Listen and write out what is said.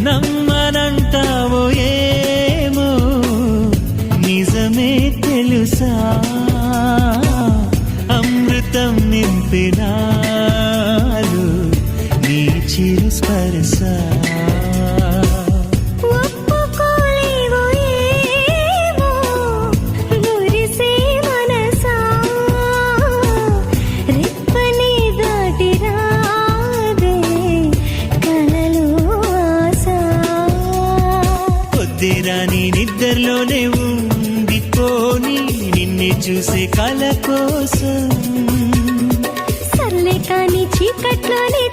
నమ్మనంటావో ఏమో నిజమే తెలుసా అమృతం నింపినాలు నీ చిరు స్పర్శ రాని నిద్రలోనే ఉండిపోని నిన్నే చూసే కల కోసం సర్లే కానీ చీకట్లోనే